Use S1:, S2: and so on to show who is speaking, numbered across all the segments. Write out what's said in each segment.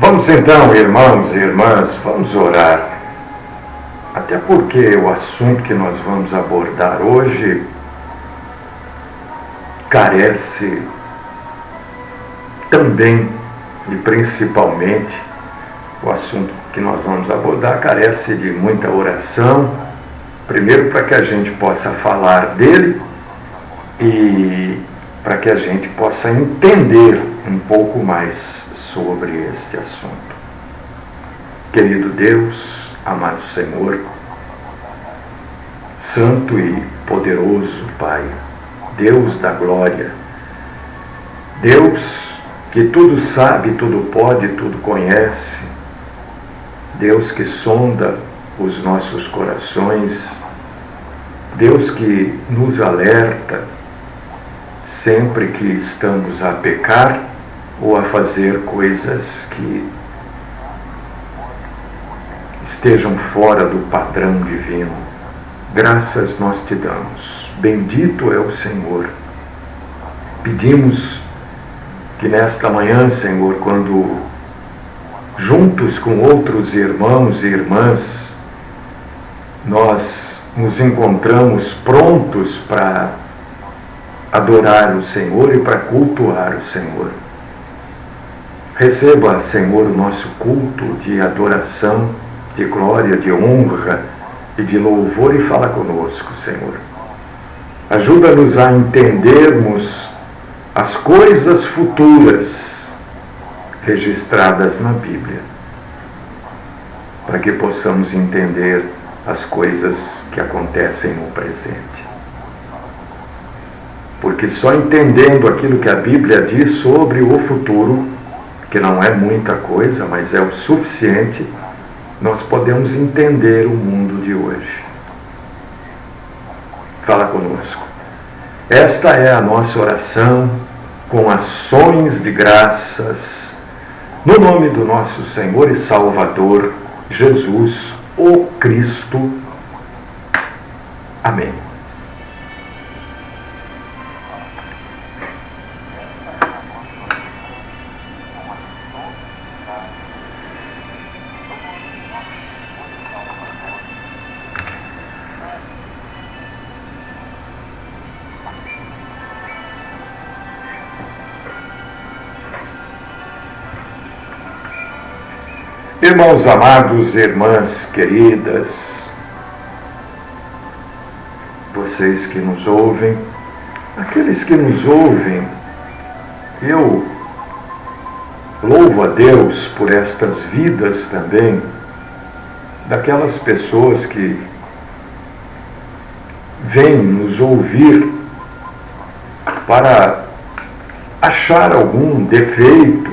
S1: Vamos então, irmãos e irmãs, vamos orar. Até porque o assunto que nós vamos abordar hoje carece também e principalmente o assunto que nós vamos abordar carece de muita oração, primeiro para que a gente possa falar dele e para que a gente possa entender um pouco mais sobre este assunto. Querido Deus, amado Senhor, Santo e poderoso Pai, Deus da glória, Deus que tudo sabe, tudo pode, tudo conhece, Deus que sonda os nossos corações, Deus que nos alerta sempre que estamos a pecar ou a fazer coisas que estejam fora do padrão divino. Graças nós te damos. Bendito é o Senhor. Pedimos que nesta manhã, Senhor, quando juntos com outros irmãos e irmãs, nós nos encontramos prontos para adorar o Senhor e para cultuar o Senhor. Receba, Senhor, o nosso culto de adoração, de glória, de honra e de louvor e fala conosco, Senhor. Ajuda-nos a entendermos as coisas futuras registradas na Bíblia, para que possamos entender as coisas que acontecem no presente. Porque só entendendo aquilo que a Bíblia diz sobre o futuro, que não é muita coisa, mas é o suficiente, nós podemos entender o mundo de hoje. Fala conosco. Esta é a nossa oração, com ações de graças, no nome do nosso Senhor e Salvador, Jesus, o Cristo. Amém. Irmãos amados, irmãs queridas, vocês que nos ouvem, aqueles que nos ouvem, eu louvo a Deus por estas vidas também, daquelas pessoas que vêm nos ouvir para achar algum defeito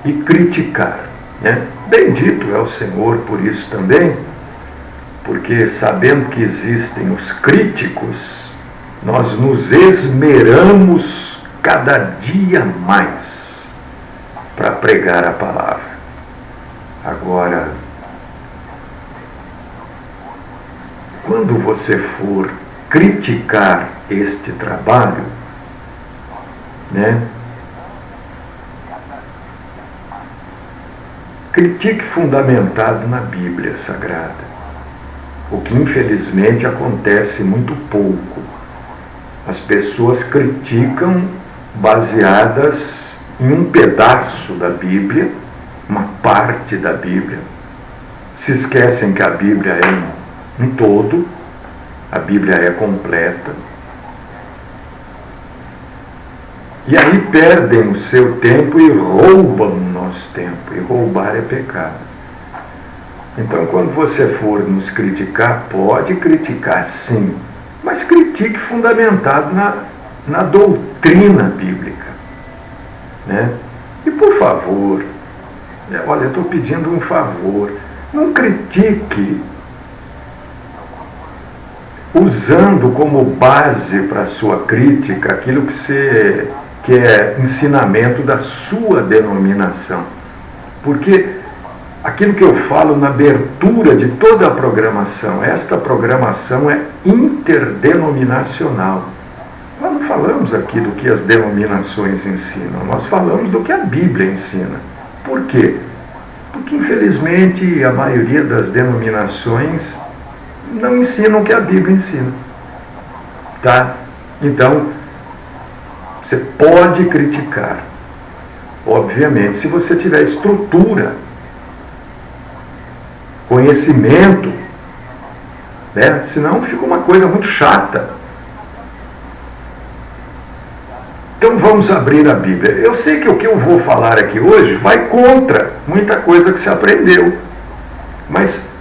S1: e criticar, né? Bendito é o Senhor por isso também, porque sabendo que existem os críticos, nós nos esmeramos cada dia mais para pregar a palavra. Agora, quando você for criticar este trabalho, né? Critique fundamentado na Bíblia Sagrada, o que infelizmente acontece muito pouco. As pessoas criticam baseadas em um pedaço da Bíblia, uma parte da Bíblia. Se esquecem que a Bíblia é um todo, a Bíblia é completa. E aí perdem o seu tempo e roubam o nosso tempo. E roubar é pecado. Então, quando você for nos criticar, pode criticar sim, mas critique fundamentado na doutrina bíblica, né? E por favor, olha, eu estou pedindo um favor, não critique usando como base para a sua crítica aquilo que é ensinamento da sua denominação. Porque aquilo que eu falo na abertura de toda a programação, esta programação é interdenominacional. Nós não falamos aqui do que as denominações ensinam, nós falamos do que a Bíblia ensina. Por quê? Porque, infelizmente, a maioria das denominações não ensinam o que a Bíblia ensina. Tá? Então, você pode criticar. Obviamente, se você tiver estrutura, conhecimento, né? Senão fica uma coisa muito chata. Então vamos abrir a Bíblia. Eu sei que o que eu vou falar aqui hoje vai contra muita coisa que se aprendeu, mas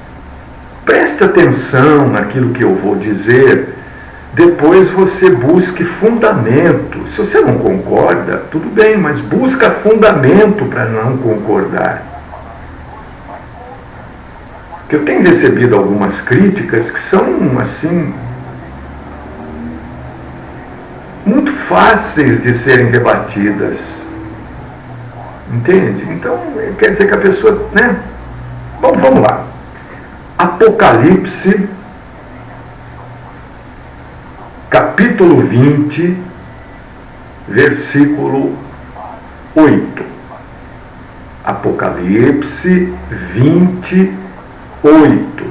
S1: preste atenção naquilo que eu vou dizer, depois você busque fundamento. Se você não concorda, tudo bem, mas busca fundamento para não concordar. Porque eu tenho recebido algumas críticas que são, assim, muito fáceis de serem rebatidas. Entende? Então, quer dizer que a pessoa, né? Bom, vamos lá. Apocalipse, capítulo 20, versículo 8. Apocalipse 20, 8.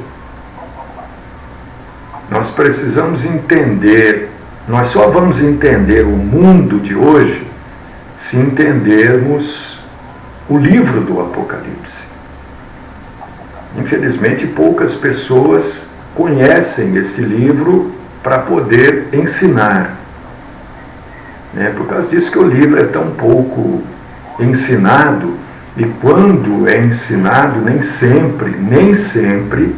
S1: Nós precisamos entender, nós só vamos entender o mundo de hoje se entendermos o livro do Apocalipse. Infelizmente, poucas pessoas conhecem esse livro para poder ensinar. É por causa disso que o livro é tão pouco ensinado, e quando é ensinado, nem sempre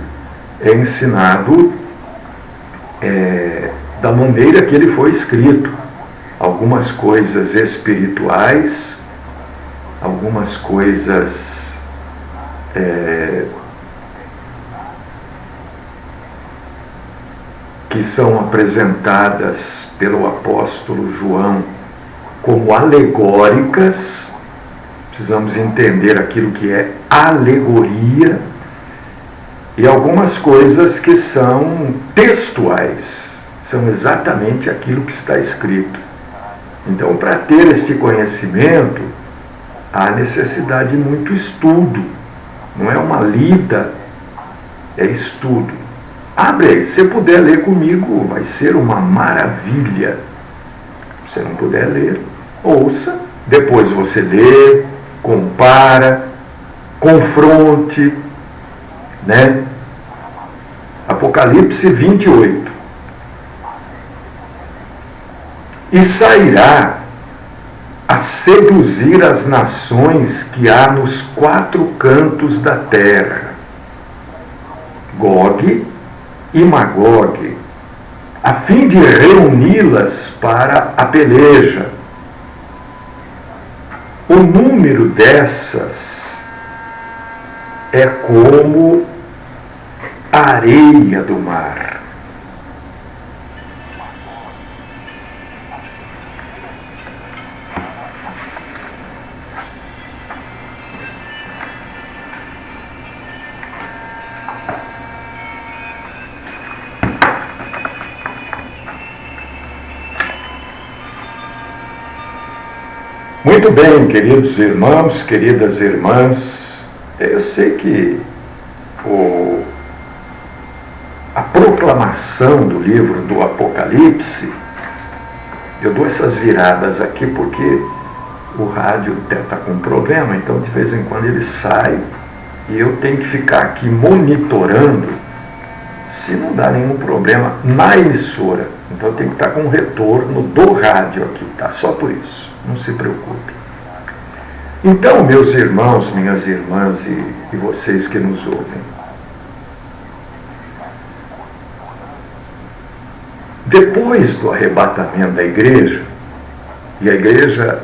S1: é ensinado da maneira que ele foi escrito. Algumas coisas espirituais, algumas coisas que são apresentadas pelo apóstolo João como alegóricas. Precisamos entender aquilo que é alegoria, e algumas coisas que são textuais, são exatamente aquilo que está escrito. Então, para ter este conhecimento, há necessidade de muito estudo. Não é uma lida, é estudo. Abre aí, se puder ler comigo, vai ser uma maravilha. Se não puder ler, ouça, depois você lê, compara, confronte, né? Apocalipse 28. E sairá a seduzir as nações que há nos 4 cantos da terra, Gog e Magog, a fim de reuni-las para a peleja. O número dessas é como a areia do mar. Muito bem, queridos irmãos, queridas irmãs, eu sei que a proclamação do livro do Apocalipse, eu dou essas viradas aqui porque o rádio está com um problema, então de vez em quando ele sai e eu tenho que ficar aqui monitorando se não dá nenhum problema na emissora. Então eu tenho que estar com um retorno do rádio aqui, tá? Só por isso, não se preocupe. Então, meus irmãos, minhas irmãs e vocês que nos ouvem, depois do arrebatamento da igreja, e a igreja,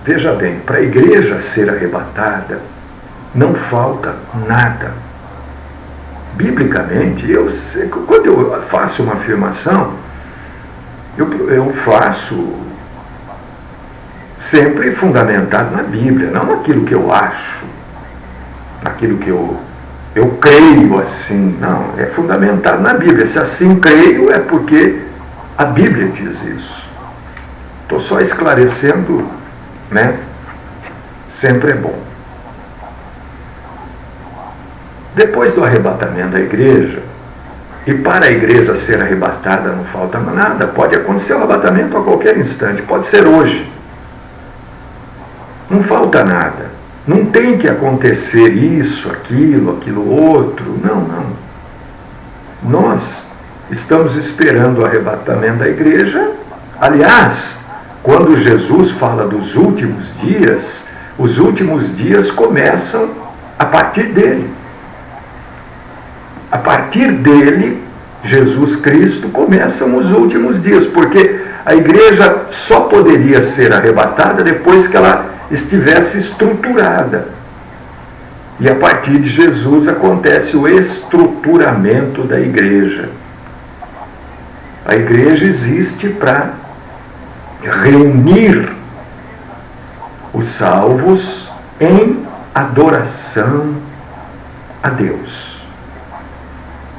S1: veja bem, para a igreja ser arrebatada, não falta nada. Biblicamente, quando eu faço uma afirmação, eu faço sempre fundamentado na Bíblia, não naquilo que eu acho, naquilo que eu creio assim. Não, é fundamentado na Bíblia. Se assim creio, é porque a Bíblia diz isso. Estou só esclarecendo, né? Sempre é bom. Depois do arrebatamento da igreja, e para a igreja ser arrebatada não falta nada, pode acontecer o arrebatamento a qualquer instante, pode ser hoje. Não falta nada. Não tem que acontecer isso, aquilo outro. Não. Nós estamos esperando o arrebatamento da igreja. Aliás, quando Jesus fala dos últimos dias, os últimos dias começam a partir dele. A partir dele, Jesus Cristo, começam os últimos dias, porque a igreja só poderia ser arrebatada depois que ela estivesse estruturada. E a partir de Jesus acontece o estruturamento da igreja. A igreja existe para reunir os salvos em adoração a Deus.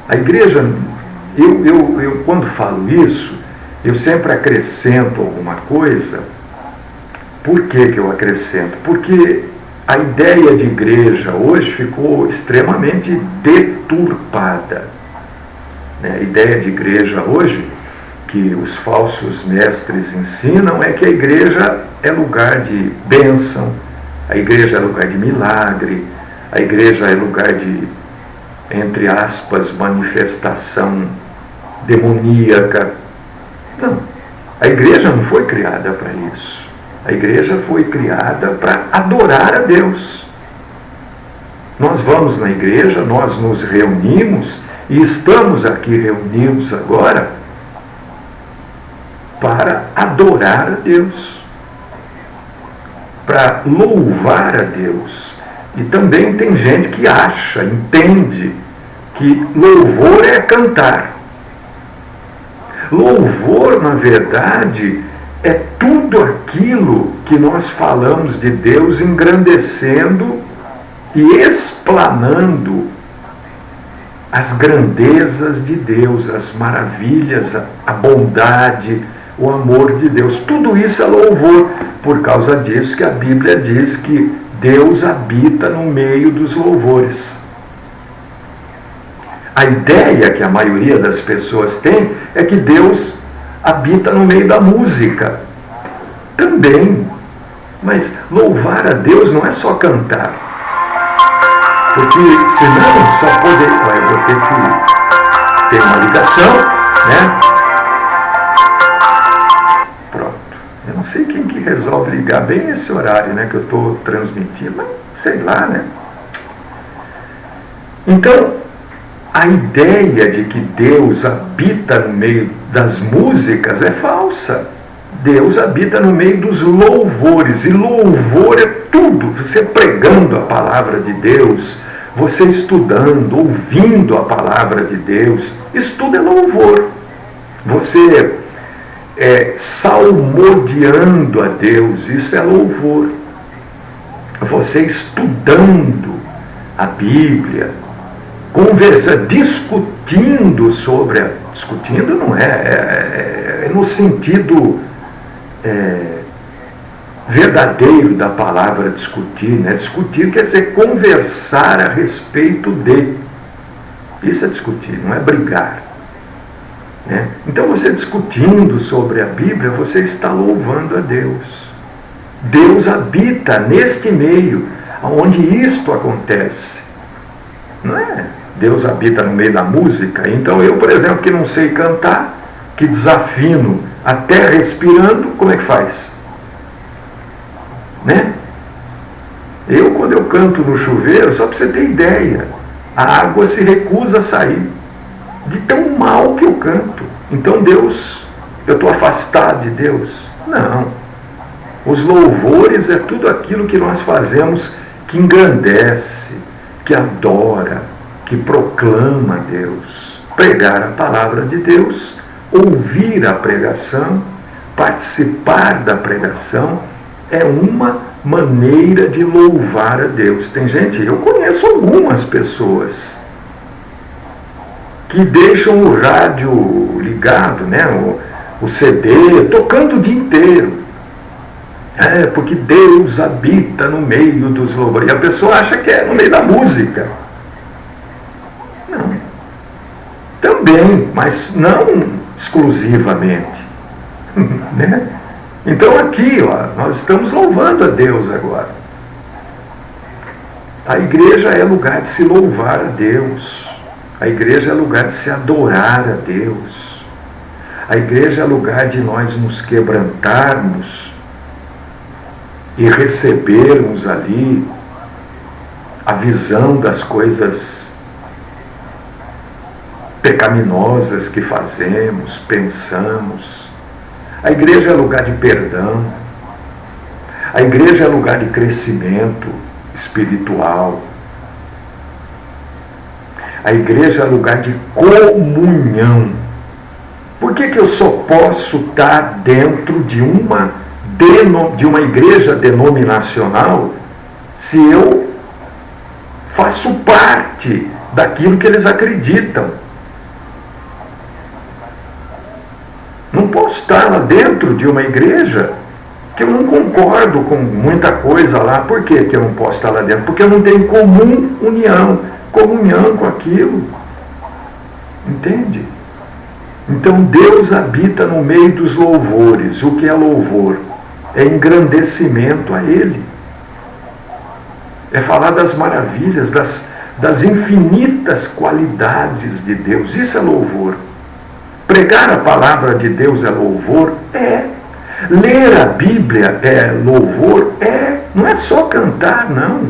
S1: A igreja, eu quando falo isso, eu sempre acrescento alguma coisa. Por que eu acrescento? Porque a ideia de igreja hoje ficou extremamente deturpada. A ideia de igreja hoje, que os falsos mestres ensinam, é que a igreja é lugar de bênção, a igreja é lugar de milagre, a igreja é lugar de, entre aspas, manifestação demoníaca. Não, a igreja não foi criada para isso. A igreja foi criada para adorar a Deus. Nós vamos na igreja, nós nos reunimos e estamos aqui reunidos agora para adorar a Deus, para louvar a Deus. E também tem gente que acha, entende que louvor é cantar. Louvor, na verdade, é tudo aquilo que nós falamos de Deus, engrandecendo e explanando as grandezas de Deus, as maravilhas, a bondade, o amor de Deus. Tudo isso é louvor, por causa disso que a Bíblia diz que Deus habita no meio dos louvores. A ideia que a maioria das pessoas tem é que Deus habita no meio da música. Também. Mas louvar a Deus não é só cantar. Porque senão só poder... Eu vou ter que ter uma ligação, né? Pronto. Eu não sei quem que resolve ligar bem nesse horário, né, que eu estou transmitindo, mas sei lá, né? Então, a ideia de que Deus habita no meio das músicas é falsa. Deus habita no meio dos louvores, e louvor é tudo. Você pregando a palavra de Deus, você estudando, ouvindo a palavra de Deus, isso tudo é louvor. Você salmodiando a Deus, isso é louvor. Você estudando a Bíblia, discutindo sobre discutindo não é no sentido verdadeiro da palavra discutir, né? Discutir quer dizer conversar a respeito de. Isso é discutir, não é brigar, né? Então você discutindo sobre a Bíblia, você está louvando a Deus. Deus habita neste meio, onde isto acontece. Não é? Deus habita no meio da música. Então eu, por exemplo, que não sei cantar, que desafino até respirando, como é que faz? Né? Quando eu canto no chuveiro, só para você ter ideia, a água se recusa a sair, de tão mal que eu canto. Então Deus, eu estou afastado de Deus? Não. Os louvores é tudo aquilo que nós fazemos que engrandece, que adora, que proclama Deus. Pregar a palavra de Deus, ouvir a pregação, participar da pregação, é uma maneira de louvar a Deus. Tem gente, eu conheço algumas pessoas que deixam o rádio ligado, né, o CD, tocando o dia inteiro. Porque Deus habita no meio dos louvores. E a pessoa acha que é no meio da música. também, mas não exclusivamente. Né? Então aqui, nós estamos louvando a Deus agora. A igreja é lugar de se louvar a Deus. A igreja é lugar de se adorar a Deus. A igreja é lugar de nós nos quebrantarmos e recebermos ali a visão das coisas pecaminosas que fazemos, pensamos. A igreja é lugar de perdão. A igreja é lugar de crescimento espiritual. A igreja é lugar de comunhão. Por que eu só posso estar dentro de uma igreja denominacional se eu faço parte daquilo que eles acreditam? Não posso estar lá dentro de uma igreja que eu não concordo com muita coisa lá. Por que eu não posso estar lá dentro? Porque eu não tenho comunhão com aquilo. Entende? Então Deus habita no meio dos louvores. O que é louvor? É engrandecimento a Ele. É falar das maravilhas, das infinitas qualidades de Deus. Isso é louvor. Pregar a palavra de Deus é louvor? É. Ler a Bíblia é louvor? É. Não é só cantar, não.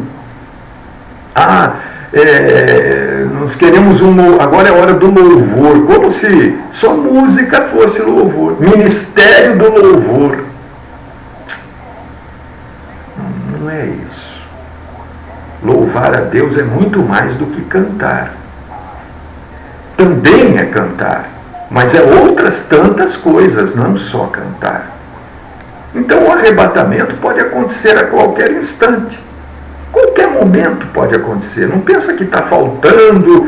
S1: Nós queremos agora é hora do louvor, como se só música fosse louvor. Ministério do louvor. Não é isso. Louvar a Deus é muito mais do que cantar. Também é cantar, mas é outras tantas coisas, não só cantar. Então o arrebatamento pode acontecer a qualquer instante. Qualquer momento pode acontecer. Não pensa que está faltando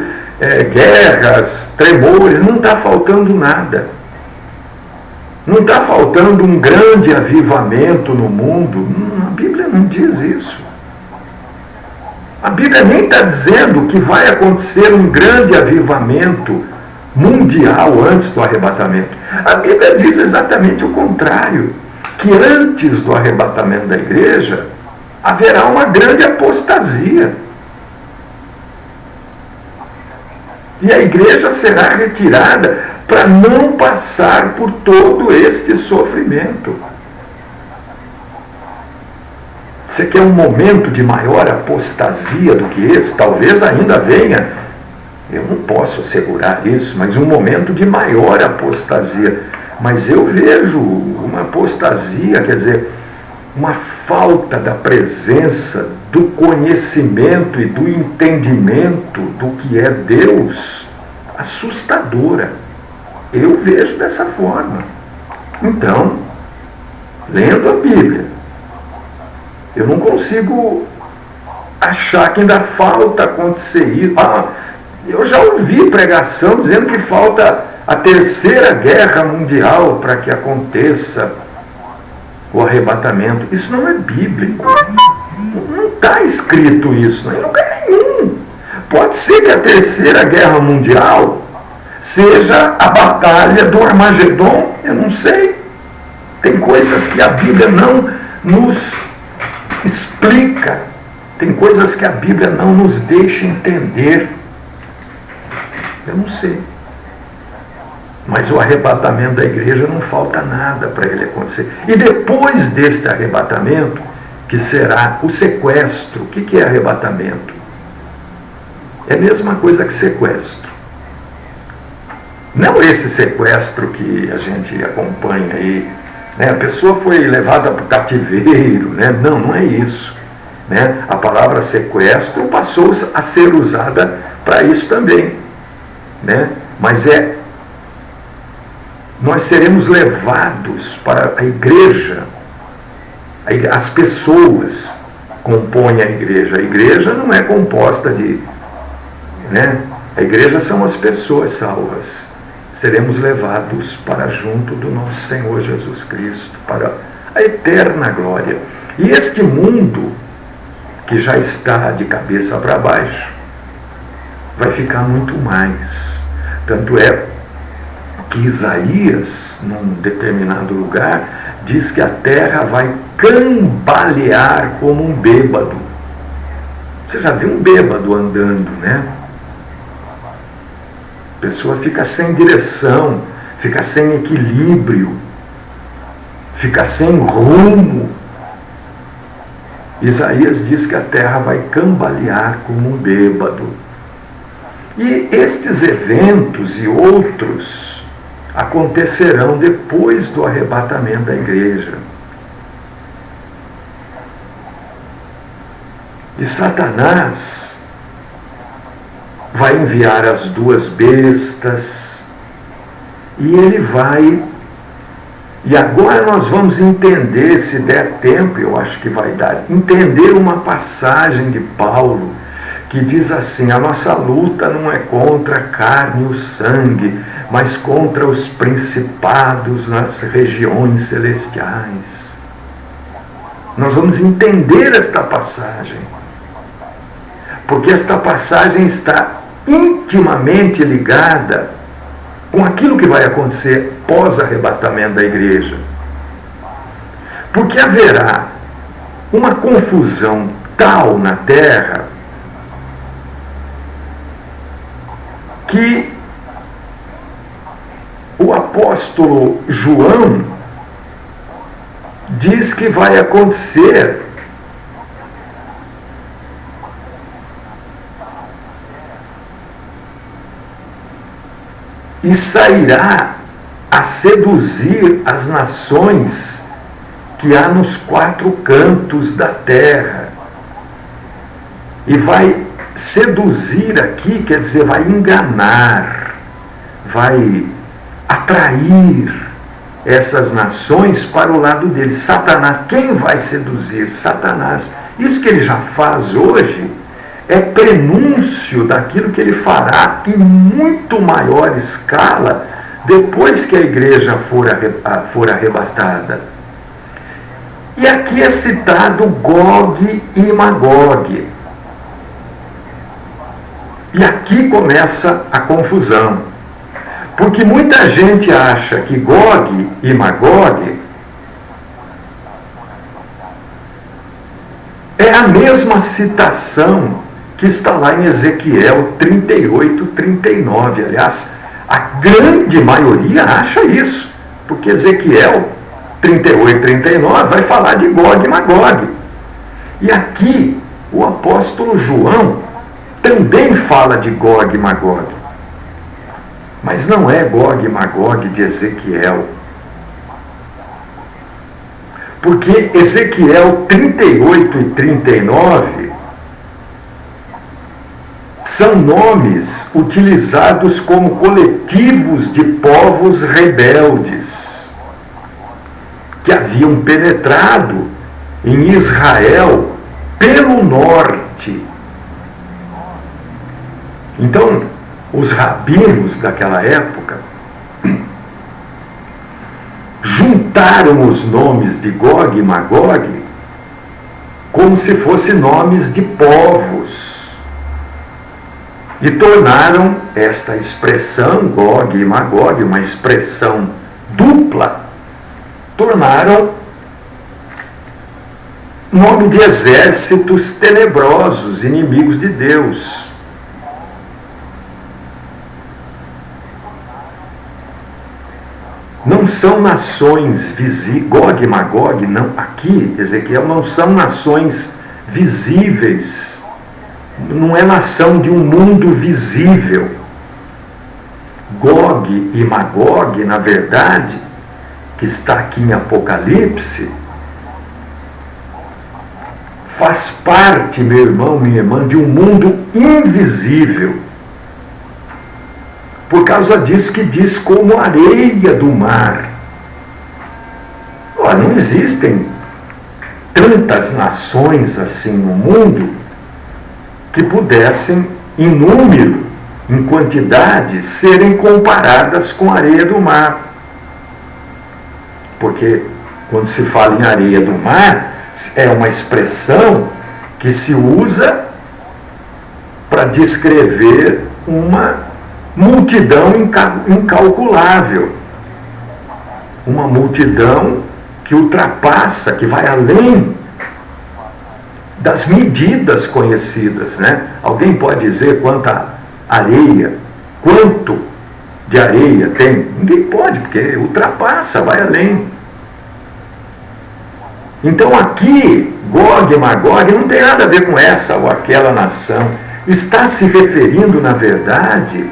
S1: guerras, tremores. Não está faltando nada. Não está faltando um grande avivamento no mundo. A Bíblia não diz isso. A Bíblia nem está dizendo que vai acontecer um grande avivamento mundial antes do arrebatamento. A Bíblia diz exatamente o contrário. Que antes do arrebatamento da igreja haverá uma grande apostasia. E a igreja será retirada para não passar por todo este sofrimento. Você quer um momento de maior apostasia do que esse? Talvez ainda venha, eu não posso assegurar isso, mas um momento de maior apostasia. Mas eu vejo uma apostasia, quer dizer, uma falta da presença, do conhecimento e do entendimento do que é Deus, assustadora. Eu vejo dessa forma. Então, lendo a Bíblia, eu não consigo achar que ainda falta acontecer isso. Eu já ouvi pregação dizendo que falta a terceira guerra mundial para que aconteça o arrebatamento. Isso não é bíblico. Não está escrito isso em lugar nenhum. Pode ser que a terceira guerra mundial seja a batalha do Armagedon, eu não sei. Tem coisas que a Bíblia não nos explica. Tem coisas que a Bíblia não nos deixa entender. Eu não sei. Mas o arrebatamento da igreja não falta nada para ele acontecer. E depois deste arrebatamento, que será o sequestro. O que é arrebatamento? É a mesma coisa que sequestro. Não esse sequestro que a gente acompanha aí, né? A pessoa foi levada para o cativeiro, né? Não é isso, né? A palavra sequestro passou a ser usada para isso também, né? Mas nós seremos levados para a igreja. As pessoas compõem a igreja. A igreja não é composta de... né? A igreja são as pessoas salvas. Seremos levados para junto do nosso Senhor Jesus Cristo, para a eterna glória. E este mundo, que já está de cabeça para baixo, vai ficar muito mais. Tanto é que Isaías, num determinado lugar, diz que a terra vai cambalear como um bêbado. Você já viu um bêbado andando, né? A pessoa fica sem direção, fica sem equilíbrio, fica sem rumo. Isaías diz que a terra vai cambalear como um bêbado. E estes eventos e outros acontecerão depois do arrebatamento da igreja. E Satanás vai enviar as duas bestas e ele vai. E agora nós vamos entender, se der tempo, eu acho que vai dar, entender uma passagem de Paulo que diz assim: a nossa luta não é contra a carne e o sangue, mas contra os principados nas regiões celestiais. Nós vamos entender esta passagem, porque esta passagem está intimamente ligada com aquilo que vai acontecer pós-arrebatamento da igreja. Porque haverá uma confusão tal na terra que o apóstolo João diz que vai acontecer e sairá a seduzir as nações que há nos quatro cantos da terra. E vai seduzir aqui, quer dizer, vai enganar, vai atrair essas nações para o lado dele. Satanás, quem vai seduzir? Satanás. Isso que ele já faz hoje é prenúncio daquilo que ele fará em muito maior escala depois que a igreja for arrebatada. E aqui é citado Gog e Magog. E aqui começa a confusão. Porque muita gente acha que Gog e Magog é a mesma citação que está lá em Ezequiel 38, 39. Aliás, a grande maioria acha isso, porque Ezequiel 38, 39 vai falar de Gog e Magog. E aqui o apóstolo João também fala de Gog e Magog. Mas não é Gog e Magog de Ezequiel. Porque Ezequiel 38 e 39 são nomes utilizados como coletivos de povos rebeldes que haviam penetrado em Israel pelo norte. Então, os rabinos daquela época juntaram os nomes de Gog e Magog como se fossem nomes de povos e tornaram esta expressão Gog e Magog, uma expressão dupla, tornaram nome de exércitos tenebrosos, inimigos de Deus. Não são nações visíveis, Gog e Magog, não, aqui, Ezequiel, não são nações visíveis, não é nação de um mundo visível. Gog e Magog, na verdade, que está aqui em Apocalipse, faz parte, meu irmão, minha irmã, de um mundo invisível. Por causa disso que diz como areia do mar. Não existem tantas nações assim no mundo que pudessem, em número, em quantidade, serem comparadas com a areia do mar. Porque quando se fala em areia do mar, é uma expressão que se usa para descrever uma multidão incalculável. Uma multidão que ultrapassa, que vai além das medidas conhecidas, né? Alguém pode dizer quanto de areia tem? Ninguém pode, porque ultrapassa, vai além. Então aqui, Gog e Magog não tem nada a ver com essa ou aquela nação. Está se referindo, na verdade,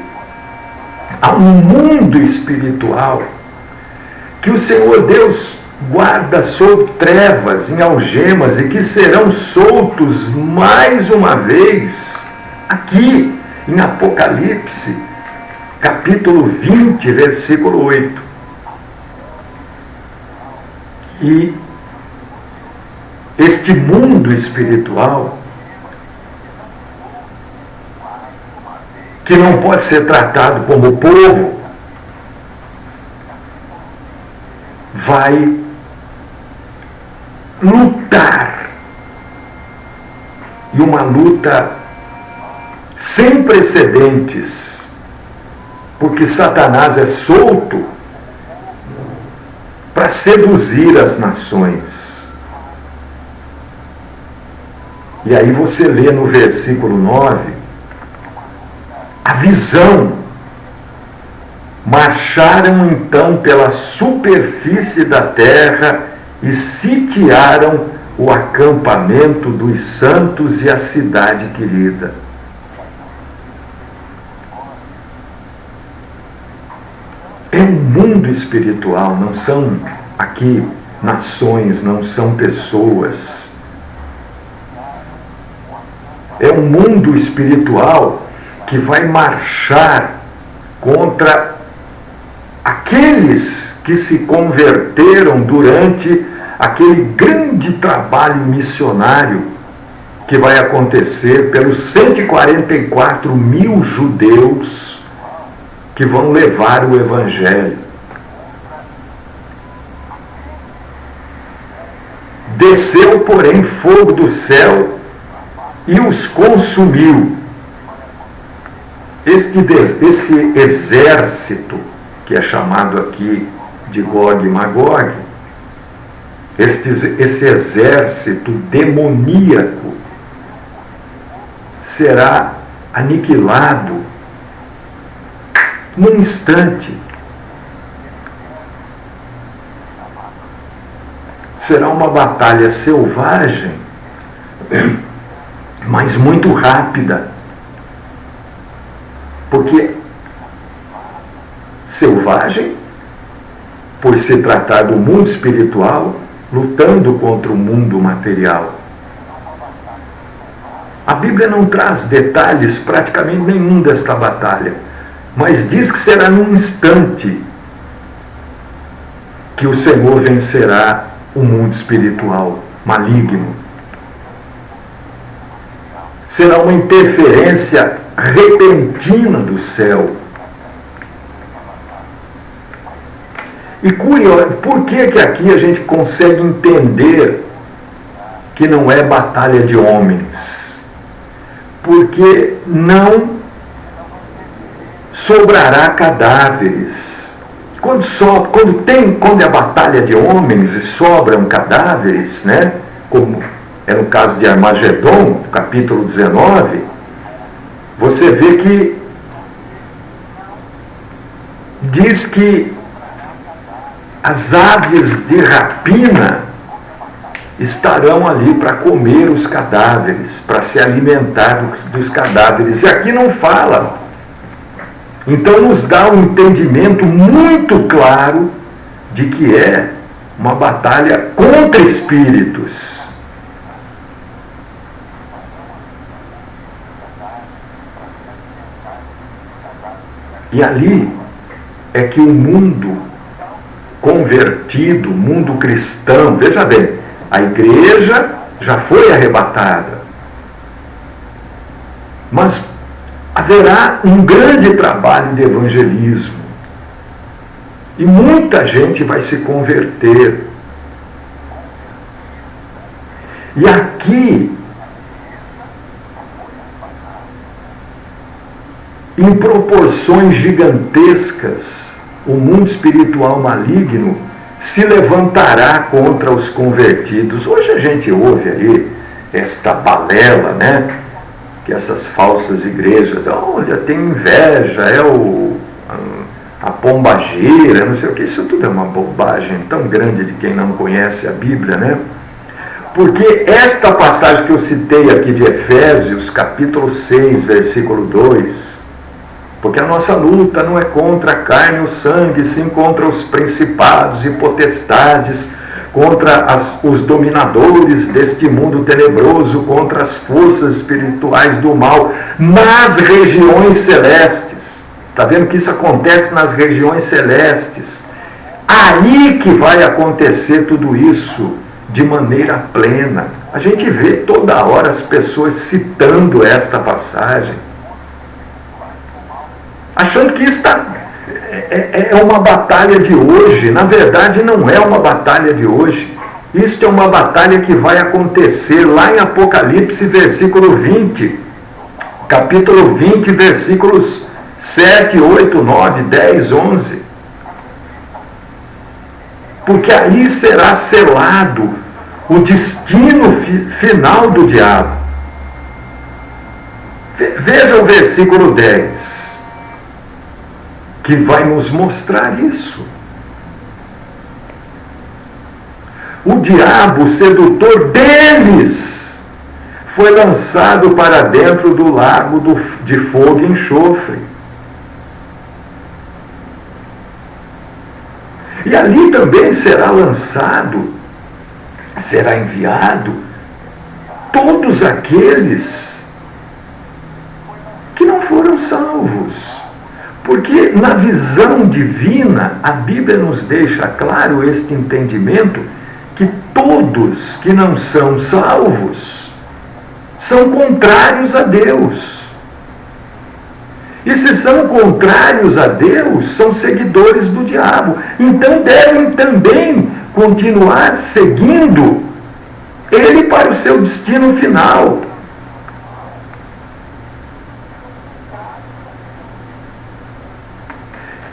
S1: a um mundo espiritual que o Senhor Deus guarda sob trevas, em algemas, e que serão soltos mais uma vez aqui em Apocalipse, capítulo 20, versículo 8. E este mundo espiritual, que não pode ser tratado como povo, vai lutar, e uma luta sem precedentes, porque Satanás é solto para seduzir as nações. E aí você lê no versículo 9 a visão. Marcharam então pela superfície da terra e sitiaram o acampamento dos santos e a cidade querida. É um mundo espiritual, não são aqui nações, não são pessoas. É um mundo espiritual que vai marchar contra aqueles que se converteram durante aquele grande trabalho missionário que vai acontecer pelos 144 mil judeus que vão levar o Evangelho. Desceu, porém, fogo do céu e os consumiu. Esse exército, que é chamado aqui de Gog e Magog, esse exército demoníaco será aniquilado num instante. Será uma batalha selvagem, mas muito rápida. Porque selvagem, por se tratar do mundo espiritual, lutando contra o mundo material. A Bíblia não traz detalhes praticamente nenhum desta batalha, mas diz que será num instante que o Senhor vencerá o mundo espiritual maligno. Será uma interferência repentina do céu. E curioso, por que aqui a gente consegue entender que não é batalha de homens? Porque não sobrará cadáveres. Quando é batalha de homens e sobram cadáveres, né? Como é no caso de Armagedon, capítulo 19, você vê que diz que as aves de rapina estarão ali para comer os cadáveres, para se alimentar dos cadáveres. E aqui não fala. Então nos dá um entendimento muito claro de que é uma batalha contra espíritos. E ali é que o mundo convertido, o mundo cristão, veja bem, a igreja já foi arrebatada, mas haverá um grande trabalho de evangelismo e muita gente vai se converter. E aqui em proporções gigantescas, o mundo espiritual maligno se levantará contra os convertidos. Hoje a gente ouve aí esta balela, né? Que essas falsas igrejas, olha, tem inveja, a pombagira, não sei o que, isso tudo é uma bobagem tão grande de quem não conhece a Bíblia, né? Porque esta passagem que eu citei aqui de Efésios, capítulo 6, versículo 2, porque a nossa luta não é contra a carne e o sangue, sim contra os principados e potestades, contra os dominadores deste mundo tenebroso, contra as forças espirituais do mal, nas regiões celestes. Está vendo que isso acontece nas regiões celestes? Aí que vai acontecer tudo isso de maneira plena. A gente vê toda hora as pessoas citando esta passagem, achando que isso é uma batalha de hoje. Na verdade, não é uma batalha de hoje. Isto é uma batalha que vai acontecer lá em Apocalipse, versículo 20. Capítulo 20, versículos 7, 8, 9, 10, 11. Porque aí será selado o destino final do diabo. Veja o versículo 10. Que vai nos mostrar isso. O diabo, o sedutor deles, foi lançado para dentro do lago de fogo e enxofre. E ali também será enviado todos aqueles que não foram salvos. Porque na visão divina, a Bíblia nos deixa claro este entendimento que todos que não são salvos são contrários a Deus. E se são contrários a Deus, são seguidores do diabo. Então devem também continuar seguindo ele para o seu destino final.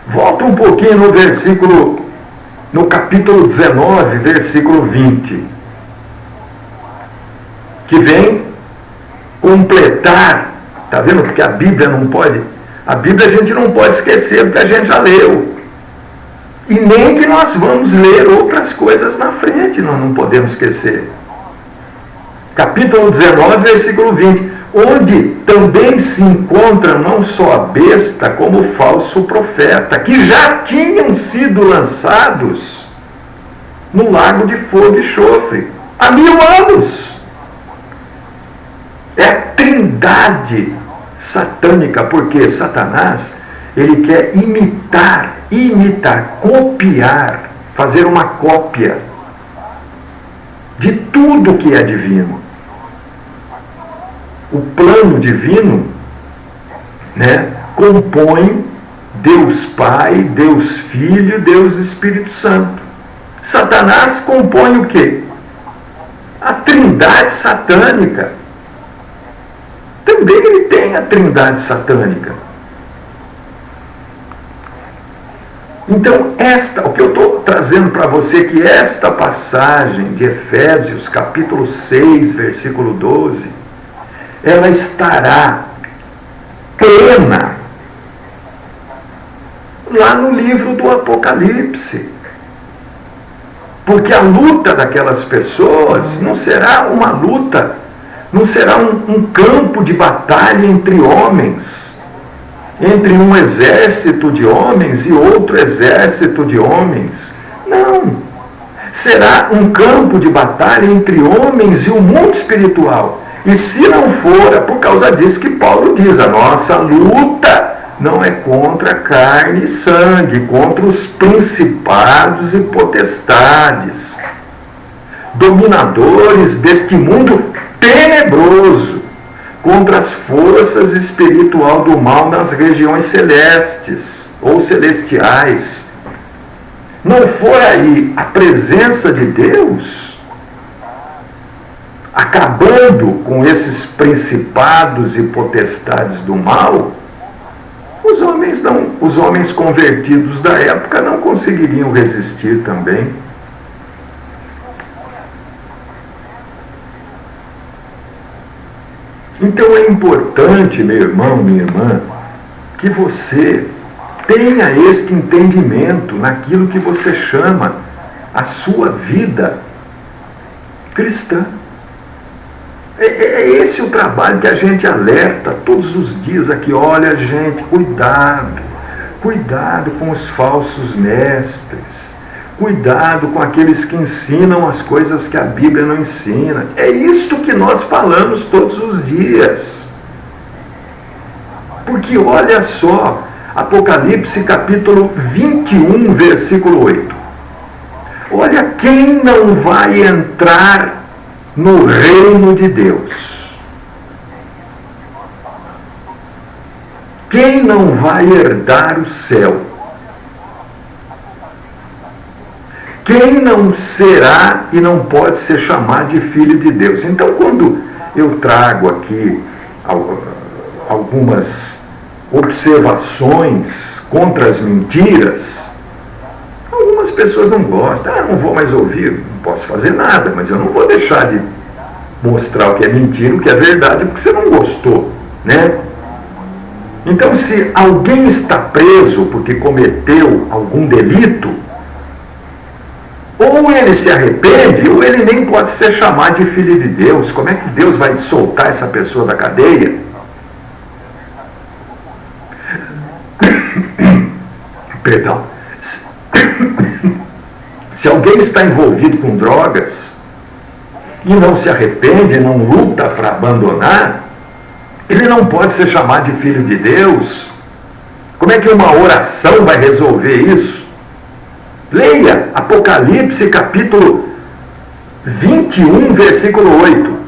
S1: Volta um pouquinho no capítulo 19, versículo 20, que vem completar, está vendo? Porque a Bíblia a gente não pode esquecer, porque a gente já leu. E nem que nós vamos ler outras coisas na frente, nós não podemos esquecer. Capítulo 19, versículo 20. Onde também se encontra não só a besta, como o falso profeta, que já tinham sido lançados no lago de fogo e enxofre há 1000 anos. É a trindade satânica, porque Satanás, ele quer imitar, copiar, fazer uma cópia de tudo que é divino. O plano divino, né, compõe Deus Pai, Deus Filho, Deus Espírito Santo. Satanás compõe o quê? A trindade satânica. Também ele tem a trindade satânica. Então, o que eu estou trazendo para você, que esta passagem de Efésios, capítulo 6, versículo 12, ela estará plena lá no livro do Apocalipse. Porque a luta daquelas pessoas não será uma luta, não será um campo de batalha entre homens, entre um exército de homens e outro exército de homens. Não. Será um campo de batalha entre homens e o mundo espiritual. E se não for, é por causa disso que Paulo diz, a nossa luta não é contra carne e sangue, contra os principados e potestades, dominadores deste mundo tenebroso, contra as forças espirituais do mal nas regiões celestes ou celestiais. Não for aí a presença de Deus acabando com esses principados e potestades do mal, os homens convertidos da época não conseguiriam resistir também. Então é importante, meu irmão, minha irmã, que você tenha este entendimento naquilo que você chama a sua vida cristã. É esse o trabalho que a gente alerta todos os dias aqui. Olha, gente, cuidado com os falsos mestres, cuidado com aqueles que ensinam as coisas que a Bíblia não ensina. É isto que nós falamos todos os dias. Porque olha só, Apocalipse capítulo 21, versículo 8. Olha quem não vai entrar no reino de Deus. Quem não vai herdar o céu? Quem não será e não pode ser chamado de filho de Deus? Então, quando eu trago aqui algumas observações contra as mentiras, algumas pessoas não gostam. Não vou mais ouvir, não posso fazer nada, mas eu não vou deixar de mostrar o que é mentira, o que é verdade, porque você não gostou, né? Então, se alguém está preso porque cometeu algum delito, ou ele se arrepende, ou ele nem pode ser chamado de filho de Deus. Como é que Deus vai soltar essa pessoa da cadeia? Perdão. Se alguém está envolvido com drogas e não se arrepende, não luta para abandonar, ele não pode ser chamado de filho de Deus. Como é que uma oração vai resolver isso? Leia Apocalipse capítulo 21, versículo 8.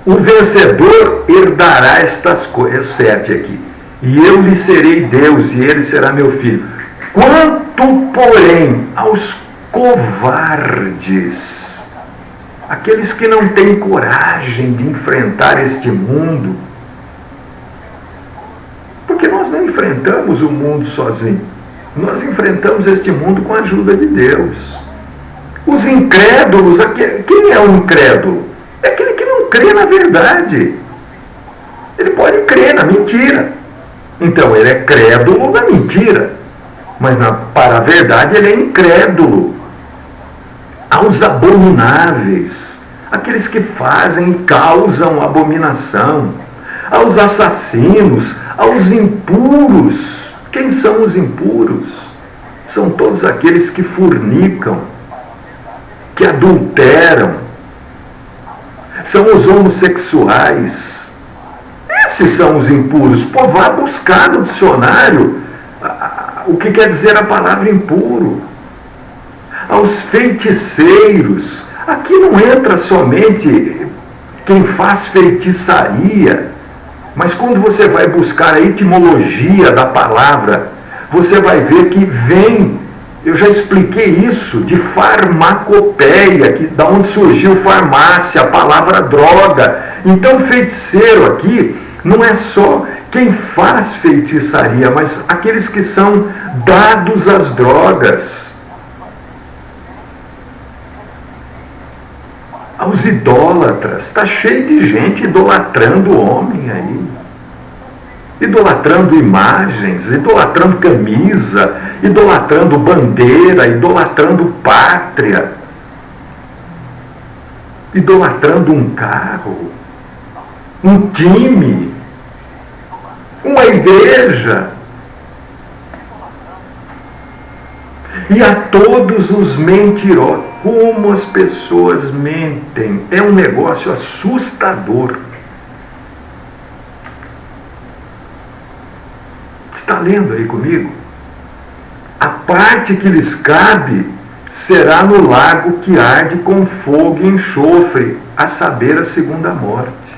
S1: O vencedor herdará estas coisas, 7 aqui. E eu lhe serei Deus, e ele será meu filho. Quanto, porém, aos covardes, aqueles que não têm coragem de enfrentar este mundo, porque nós não enfrentamos o mundo sozinho, nós enfrentamos este mundo com a ajuda de Deus. Os incrédulos, quem é o incrédulo? É aquele que não crê na verdade. Ele pode crer na mentira. Então ele é crédulo na mentira, mas para a verdade ele é incrédulo. Aos abomináveis, aqueles que fazem e causam abominação, aos assassinos, aos impuros. Quem são os impuros? São todos aqueles que fornicam, que adulteram, são os homossexuais. Esses são os impuros. Pô, vá buscar no dicionário o que quer dizer a palavra impuro. Aos feiticeiros, aqui não entra somente quem faz feitiçaria, mas quando você vai buscar a etimologia da palavra, você vai ver que vem, eu já expliquei isso, de farmacopeia, da onde surgiu farmácia, a palavra droga. Então feiticeiro aqui não é só quem faz feitiçaria, mas aqueles que são dados às drogas. Aos idólatras, está cheio de gente idolatrando o homem aí, idolatrando imagens, idolatrando camisa, idolatrando bandeira, idolatrando pátria, idolatrando um carro, um time, uma igreja. E a todos os mentirosos. Como as pessoas mentem. É um negócio assustador. Está lendo aí comigo? A parte que lhes cabe será no lago que arde com fogo e enxofre, a saber, a segunda morte.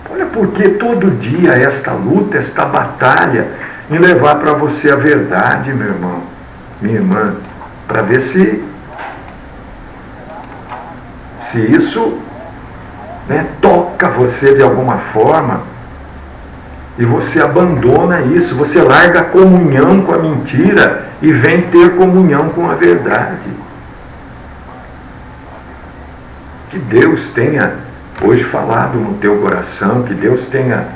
S1: Olha porque todo dia esta luta, esta batalha em levar para você a verdade, meu irmão, minha irmã, para ver se isso, né, toca você de alguma forma. E você abandona isso, você larga a comunhão com a mentira e vem ter comunhão com a verdade. Que Deus tenha hoje falado no teu coração, que Deus tenha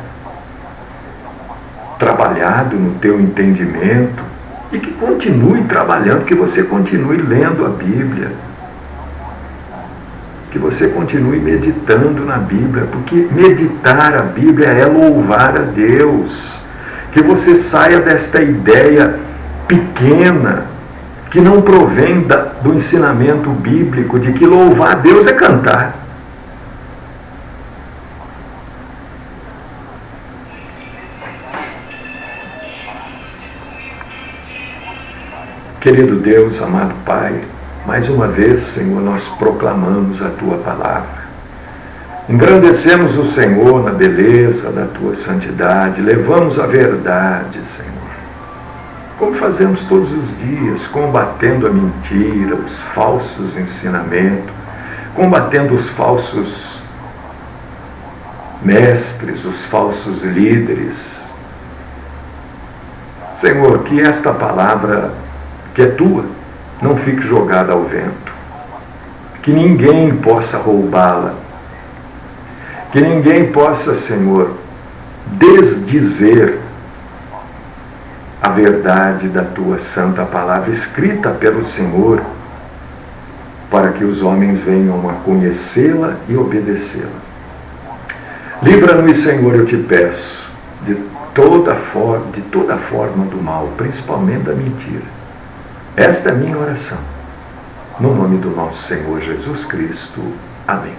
S1: trabalhado no teu entendimento e que continue trabalhando, que você continue lendo a Bíblia, que você continue meditando na Bíblia, porque meditar a Bíblia é louvar a Deus. Que você saia desta ideia pequena, que não provém do ensinamento bíblico, de que louvar a Deus é cantar. Querido Deus, amado Pai, mais uma vez, Senhor, nós proclamamos a Tua palavra. Engrandecemos o Senhor na beleza da Tua santidade, levamos a verdade, Senhor. Como fazemos todos os dias, combatendo a mentira, os falsos ensinamentos, combatendo os falsos mestres, os falsos líderes. Senhor, que esta palavra, que é Tua, não fique jogada ao vento, que ninguém possa roubá-la, que ninguém possa, Senhor, desdizer a verdade da Tua santa palavra, escrita pelo Senhor, para que os homens venham a conhecê-la e obedecê-la. Livra-nos, Senhor, eu te peço, de toda forma do mal, principalmente da mentira. Esta é a minha oração. No nome do nosso Senhor Jesus Cristo. Amém.